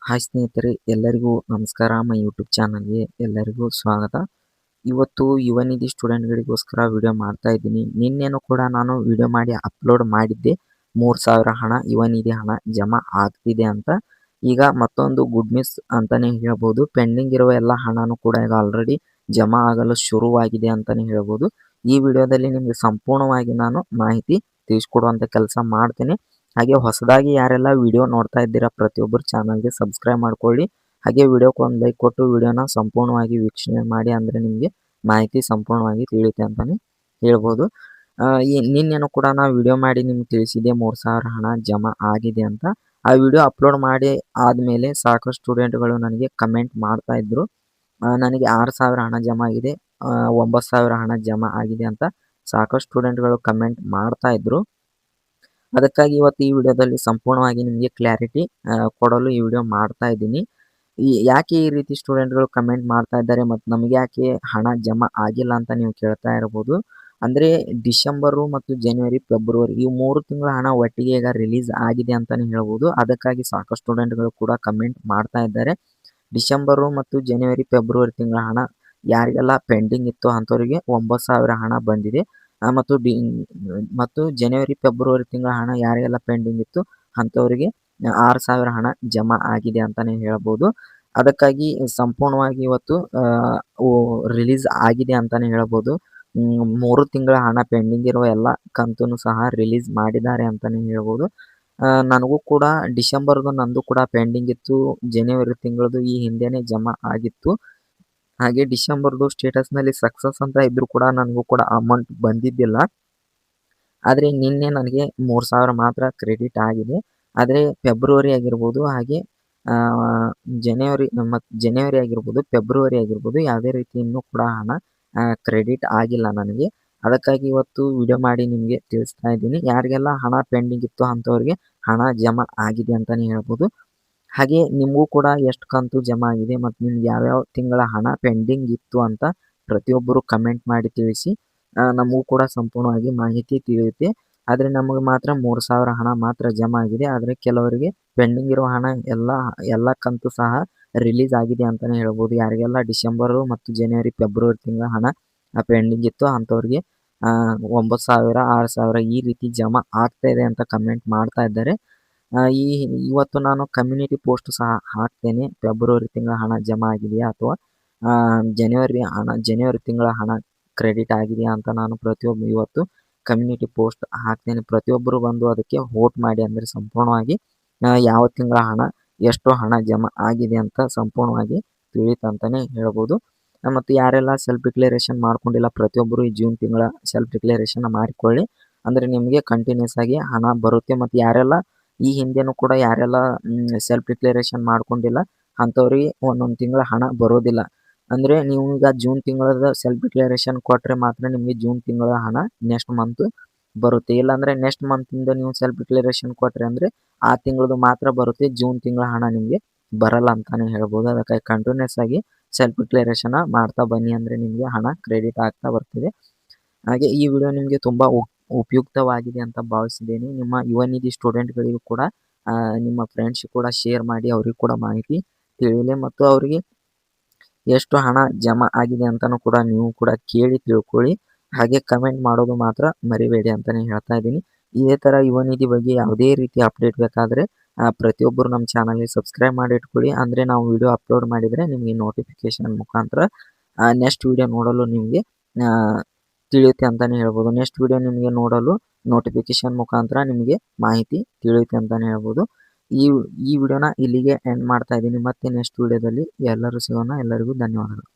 Hi ಸ್ನೇಹಿತರೆ, ಎಲ್ಲರಿಗೂ ನಮಸ್ಕಾರ. ನಮ್ಮ ಯೂಟ್ಯೂಬ್ ಚಾನಲ್ಗೆ ಎಲ್ಲರಿಗೂ ಸ್ವಾಗತ. ಇವತ್ತು ಯುವ ನಿಧಿ ಸ್ಟೂಡೆಂಟ್ಗಳಿಗೋಸ್ಕರ ವಿಡಿಯೋ ಮಾಡ್ತಾ ಇದ್ದೀನಿ. ನಿನ್ನೆನೂ ಕೂಡ ನಾನು ವಿಡಿಯೋ ಮಾಡಿ ಅಪ್ಲೋಡ್ ಮಾಡಿದ್ದೆ. 3000 ಹಣ ಯುವ ನಿಧಿ ಹಣ ಜಮಾ ಆಗ್ತಿದೆ ಅಂತ. ಈಗ ಮತ್ತೊಂದು ಗುಡ್ ನ್ಯೂಸ್ ಅಂತಾನೆ ಹೇಳ್ಬೋದು. ಪೆಂಡಿಂಗ್ ಇರುವ ಎಲ್ಲ ಹಣನೂ ಕೂಡ ಈಗ ಆಲ್ರೆಡಿ ಜಮಾ ಆಗಲು ಶುರುವಾಗಿದೆ ಅಂತಾನೆ ಹೇಳ್ಬೋದು. ಈ ವಿಡಿಯೋದಲ್ಲಿ ನಿಮಗೆ ಸಂಪೂರ್ಣವಾಗಿ ನಾನು ಮಾಹಿತಿ ತಿಳಿಸ್ಕೊಡುವಂಥ ಕೆಲಸ ಮಾಡ್ತೇನೆ. ಹಾಗೆ ಹೊಸದಾಗಿ ಯಾರೆಲ್ಲ ವಿಡಿಯೋ ನೋಡ್ತಾ ಇದ್ದೀರಾ ಪ್ರತಿಯೊಬ್ಬರು ಚಾನಲ್ಗೆ ಸಬ್ಸ್ಕ್ರೈಬ್ ಮಾಡ್ಕೊಳ್ಳಿ. ಹಾಗೆ ವಿಡಿಯೋಕ್ಕೆ ಒಂದು ಲೈಕ್ ಕೊಟ್ಟು ವಿಡಿಯೋನ ಸಂಪೂರ್ಣವಾಗಿ ವೀಕ್ಷಣೆ ಮಾಡಿ, ಅಂದರೆ ನಿಮಗೆ ಮಾಹಿತಿ ಸಂಪೂರ್ಣವಾಗಿ ತಿಳಿಯುತ್ತೆ ಅಂತಲೇ ಹೇಳ್ಬೋದು. ನಿನ್ನೆನೂ ಕೂಡ ನಾನು ವಿಡಿಯೋ ಮಾಡಿ ನಿಮ್ಗೆ ತಿಳಿಸಿದೆ 3000 ಹಣ ಜಮಾ ಆಗಿದೆ ಅಂತ. ಆ ವಿಡಿಯೋ ಅಪ್ಲೋಡ್ ಮಾಡಿ ಆದಮೇಲೆ ಸಾಕಷ್ಟು ಸ್ಟೂಡೆಂಟ್ಗಳು ನನಗೆ ಕಮೆಂಟ್ ಮಾಡ್ತಾ ಇದ್ರು, ನನಗೆ 6000 ಹಣ ಜಮಾ ಆಗಿದೆ, 9000 ಹಣ ಜಮಾ ಆಗಿದೆ ಅಂತ ಸಾಕಷ್ಟು ಸ್ಟೂಡೆಂಟ್ಗಳು ಕಮೆಂಟ್ ಮಾಡ್ತಾ ಇದ್ರು. ಅದಕ್ಕಾಗಿ ಇವತ್ತು ಈ ವಿಡಿಯೋದಲ್ಲಿ ಸಂಪೂರ್ಣವಾಗಿ ನಿಮಗೆ ಕ್ಲಾರಿಟಿ ಕೊಡಲು ಈ ವಿಡಿಯೋ ಮಾಡ್ತಾ ಇದ್ದೀನಿ. ಯಾಕೆ ಈ ರೀತಿ ಸ್ಟೂಡೆಂಟ್ಗಳು ಕಮೆಂಟ್ ಮಾಡ್ತಾ ಇದ್ದಾರೆ ಮತ್ತು ನಮಗೆ ಯಾಕೆ ಹಣ ಜಮಾ ಆಗಿಲ್ಲ ಅಂತ ನೀವು ಕೇಳ್ತಾ ಇರ್ಬೋದು. ಅಂದರೆ ಡಿಸೆಂಬರು ಮತ್ತು ಜನವರಿ, ಫೆಬ್ರವರಿ ಈ 3 ತಿಂಗಳ ಹಣ ಒಟ್ಟಿಗೆ ಈಗ ರಿಲೀಸ್ ಆಗಿದೆ ಅಂತಲೇ ಹೇಳ್ಬೋದು. ಅದಕ್ಕಾಗಿ ಸಾಕಷ್ಟು ಸ್ಟೂಡೆಂಟ್ಗಳು ಕೂಡ ಕಮೆಂಟ್ ಮಾಡ್ತಾ ಇದ್ದಾರೆ. ಡಿಸೆಂಬರು ಮತ್ತು ಜನವರಿ, ಫೆಬ್ರವರಿ ತಿಂಗಳ ಹಣ ಯಾರಿಗೆಲ್ಲ ಪೆಂಡಿಂಗ್ ಇತ್ತು ಅಂಥವರಿಗೆ 9000 ಹಣ ಬಂದಿದೆ. ಮತ್ತು ಜನವರಿ, ಫೆಬ್ರವರಿ ತಿಂಗಳ ಹಣ ಯಾರಿಗೆಲ್ಲ ಪೆಂಡಿಂಗ್ ಇತ್ತು ಅಂಥವರಿಗೆ 6000 ಹಣ ಜಮಾ ಆಗಿದೆ ಅಂತಲೇ ಹೇಳ್ಬೋದು. ಅದಕ್ಕಾಗಿ ಸಂಪೂರ್ಣವಾಗಿ ಇವತ್ತು ರಿಲೀಸ್ ಆಗಿದೆ ಅಂತಲೇ ಹೇಳ್ಬೋದು. 3 ತಿಂಗಳ ಹಣ ಪೆಂಡಿಂಗ್ ಇರುವ ಎಲ್ಲ ಕಂತನ್ನು ಸಹ ರಿಲೀಸ್ ಮಾಡಿದ್ದಾರೆ ಅಂತಲೇ ಹೇಳ್ಬೋದು. ನನಗೂ ಕೂಡ ಡಿಸೆಂಬರ್ದು ನಂದು ಕೂಡ ಪೆಂಡಿಂಗ್ ಇತ್ತು. ಜನವರಿ ತಿಂಗಳದು ಈ ಹಿಂದೆನೇ ಜಮಾ ಆಗಿತ್ತು. ಹಾಗೆ ಡಿಸೆಂಬರ್ದು ಸ್ಟೇಟಸ್ನಲ್ಲಿ ಸಕ್ಸಸ್ ಅಂತ ಇದ್ರೂ ಕೂಡ ನನಗೂ ಕೂಡ ಅಮೌಂಟ್ ಬಂದಿದ್ದಿಲ್ಲ. ಆದರೆ ನಿನ್ನೆ ನನಗೆ 3000 ಮಾತ್ರ ಕ್ರೆಡಿಟ್ ಆಗಿದೆ. ಆದರೆ ಫೆಬ್ರವರಿ ಆಗಿರ್ಬೋದು, ಹಾಗೆ ಜನವರಿ ಆಗಿರ್ಬೋದು, ಫೆಬ್ರವರಿ ಆಗಿರ್ಬೋದು, ಯಾವುದೇ ರೀತಿ ಇನ್ನೂ ಕೂಡ ಹಣ ಕ್ರೆಡಿಟ್ ಆಗಿಲ್ಲ ನನಗೆ. ಅದಕ್ಕಾಗಿ ಇವತ್ತು ವಿಡಿಯೋ ಮಾಡಿ ನಿಮಗೆ ತಿಳಿಸ್ತಾ ಇದ್ದೀನಿ. ಯಾರಿಗೆಲ್ಲ ಹಣ ಪೆಂಡಿಂಗ್ ಇತ್ತು ಅಂಥವ್ರಿಗೆ ಹಣ ಜಮಾ ಆಗಿದೆ ಅಂತಲೇ ಹೇಳ್ಬೋದು. ಹಾಗೆ ನಿಮಗೂ ಕೂಡ ಎಷ್ಟು ಕಂತು ಜಮಾ ಆಗಿದೆ ಮತ್ತು ನಿಮ್ಗೆ ಯಾವ್ಯಾವ ತಿಂಗಳ ಹಣ ಪೆಂಡಿಂಗ್ ಇತ್ತು ಅಂತ ಪ್ರತಿಯೊಬ್ಬರು ಕಮೆಂಟ್ ಮಾಡಿ ತಿಳಿಸಿ. ನಮಗೂ ಕೂಡ ಸಂಪೂರ್ಣವಾಗಿ ಮಾಹಿತಿ ತಿಳಿಯುತ್ತೆ. ಆದರೆ ನಮಗೆ ಮಾತ್ರ 3000 ಹಣ ಮಾತ್ರ ಜಮಾ ಆಗಿದೆ. ಆದರೆ ಕೆಲವರಿಗೆ ಪೆಂಡಿಂಗ್ ಇರೋ ಹಣ ಎಲ್ಲ ಕಂತು ಸಹ ರಿಲೀಸ್ ಆಗಿದೆ ಅಂತಲೇ ಹೇಳ್ಬೋದು. ಯಾರಿಗೆಲ್ಲ ಡಿಸೆಂಬರು ಮತ್ತು ಜನವರಿ, ಫೆಬ್ರವರಿ ತಿಂಗಳ ಹಣ ಪೆಂಡಿಂಗ್ ಇತ್ತು ಅಂಥವ್ರಿಗೆ 9000, 6000 ಈ ರೀತಿ ಜಮಾ ಆಗ್ತಾ ಇದೆ ಅಂತ ಕಮೆಂಟ್ ಮಾಡ್ತಾ ಇದ್ದಾರೆ. ಇವತ್ತು ನಾನು ಕಮ್ಯುನಿಟಿ ಪೋಸ್ಟ್ ಸಹ ಹಾಕ್ತೇನೆ. ಫೆಬ್ರವರಿ ತಿಂಗಳ ಹಣ ಜಮಾ ಆಗಿದೆಯಾ ಅಥವಾ ಜನವರಿ ತಿಂಗಳ ಹಣ ಕ್ರೆಡಿಟ್ ಆಗಿದೆಯಾ ಅಂತ ನಾನು ಇವತ್ತು ಕಮ್ಯುನಿಟಿ ಪೋಸ್ಟ್ ಹಾಕ್ತೇನೆ. ಪ್ರತಿಯೊಬ್ಬರು ಬಂದು ಅದಕ್ಕೆ ವೋಟ್ ಮಾಡಿ, ಅಂದರೆ ಸಂಪೂರ್ಣವಾಗಿ ಯಾವ ತಿಂಗಳ ಹಣ ಎಷ್ಟು ಹಣ ಜಮಾ ಆಗಿದೆ ಅಂತ ಸಂಪೂರ್ಣವಾಗಿ ತಿಳಿಯುತ್ತಂತಲೇ ಹೇಳ್ಬೋದು. ಮತ್ತು ಯಾರೆಲ್ಲ ಸೆಲ್ಫ್ ಡಿಕ್ಲರೇಷನ್ ಮಾಡ್ಕೊಂಡಿಲ್ಲ ಪ್ರತಿಯೊಬ್ಬರು ಈ ಜೂನ್ ತಿಂಗಳ ಸೆಲ್ಫ್ ಡಿಕ್ಲರೇಷನ್ ಮಾಡಿಕೊಳ್ಳಿ, ಅಂದರೆ ನಿಮಗೆ ಕಂಟಿನ್ಯೂಸ್ ಆಗಿ ಹಣ ಬರುತ್ತೆ. ಮತ್ತು ಯಾರೆಲ್ಲ ಈ ಹಿಂದೆನೂ ಕೂಡ ಯಾರೆಲ್ಲ ಸೆಲ್ಫ್ ಡಿಕ್ಲರೇಷನ್ ಮಾಡ್ಕೊಂಡಿಲ್ಲ ಅಂಥವ್ರಿಗೆ ಒಂದೊಂದು ತಿಂಗಳ ಹಣ ಬರೋದಿಲ್ಲ. ಅಂದರೆ ನೀವು ಈಗ ಜೂನ್ ತಿಂಗಳದ ಸೆಲ್ಫ್ ಡಿಕ್ಲರೇಷನ್ ಕೊಟ್ಟರೆ ಮಾತ್ರ ನಿಮಗೆ ಜೂನ್ ತಿಂಗಳ ಹಣ ನೆಕ್ಸ್ಟ್ ಮಂತ್ ಬರುತ್ತೆ. ಇಲ್ಲಾಂದರೆ ನೆಕ್ಸ್ಟ್ ಮಂತಿಂದ ನೀವು ಸೆಲ್ಫ್ ಡಿಕ್ಲರೇಷನ್ ಕೊಟ್ಟರೆ ಅಂದರೆ ಆ ತಿಂಗಳದು ಮಾತ್ರ ಬರುತ್ತೆ, ಜೂನ್ ತಿಂಗಳ ಹಣ ನಿಮಗೆ ಬರಲ್ಲ ಅಂತಲೇ ಹೇಳ್ಬೋದು. ಅದಕ್ಕಾಗಿ ಕಂಟಿನ್ಯೂಸ್ ಆಗಿ ಸೆಲ್ಫ್ ಡಿಕ್ಲರೇಷನ್ ಮಾಡ್ತಾ ಬನ್ನಿ, ಅಂದರೆ ನಿಮಗೆ ಹಣ ಕ್ರೆಡಿಟ್ ಆಗ್ತಾ ಬರ್ತಿದೆ. ಹಾಗೆ ಈ ವಿಡಿಯೋ ನಿಮಗೆ ತುಂಬ ಉಪಯುಕ್ತವಾಗಿದೆ ಅಂತ ಭಾವಿಸಿದ್ದೇನೆ. ನಿಮ್ಮ ಯುವ ನಿಧಿ ಸ್ಟೂಡೆಂಟ್ಗಳಿಗೂ ಕೂಡ ನಿಮ್ಮ ಫ್ರೆಂಡ್ಸ್ ಕೂಡ ಶೇರ್ ಮಾಡಿ, ಅವ್ರಿಗೆ ಕೂಡ ಮಾಹಿತಿ ತಿಳಿಯಲಿ. ಮತ್ತು ಅವರಿಗೆ ಎಷ್ಟು ಹಣ ಜಮಾ ಆಗಿದೆ ಅಂತಲೂ ಕೂಡ ನೀವು ಕೂಡ ಕೇಳಿ ತಿಳ್ಕೊಳ್ಳಿ. ಹಾಗೆ ಕಮೆಂಟ್ ಮಾಡೋದು ಮಾತ್ರ ಮರಿಬೇಡಿ ಅಂತಲೇ ಹೇಳ್ತಾ ಇದ್ದೀನಿ. ಇದೇ ಥರ ಯುವ ನಿಧಿ ಬಗ್ಗೆ ಯಾವುದೇ ರೀತಿ ಅಪ್ಡೇಟ್ ಬೇಕಾದರೆ ಪ್ರತಿಯೊಬ್ಬರು ನಮ್ಮ ಚಾನಲ್ಗೆ ಸಬ್ಸ್ಕ್ರೈಬ್ ಮಾಡಿ ಇಟ್ಕೊಳ್ಳಿ. ಅಂದರೆ ನಾವು ವಿಡಿಯೋ ಅಪ್ಲೋಡ್ ಮಾಡಿದರೆ ನಿಮಗೆ ನೋಟಿಫಿಕೇಶನ್ ಮುಖಾಂತರ ನೆಕ್ಸ್ಟ್ ವಿಡಿಯೋ ನೋಡಲು ನಿಮಗೆ ತಿಳಿಯುತ್ತೆ ಅಂತಲೇ ಹೇಳ್ಬೋದು. ನೆಕ್ಸ್ಟ್ ವಿಡಿಯೋ ನಿಮಗೆ ನೋಡಲು ನೋಟಿಫಿಕೇಶನ್ ಮುಖಾಂತರ ನಿಮಗೆ ಮಾಹಿತಿ ತಿಳಿಯುತ್ತೆ ಅಂತಲೇ ಹೇಳ್ಬೋದು. ಈ ವಿಡಿಯೋನ ಇಲ್ಲಿಗೆ ಎಂಡ್ ಮಾಡ್ತಾ ಇದ್ದೀನಿ. ಮತ್ತೆ ನೆಕ್ಸ್ಟ್ ವಿಡಿಯೋದಲ್ಲಿ ಎಲ್ಲರೂ ಸಿಗೋಣ. ಎಲ್ಲರಿಗೂ ಧನ್ಯವಾದಗಳು.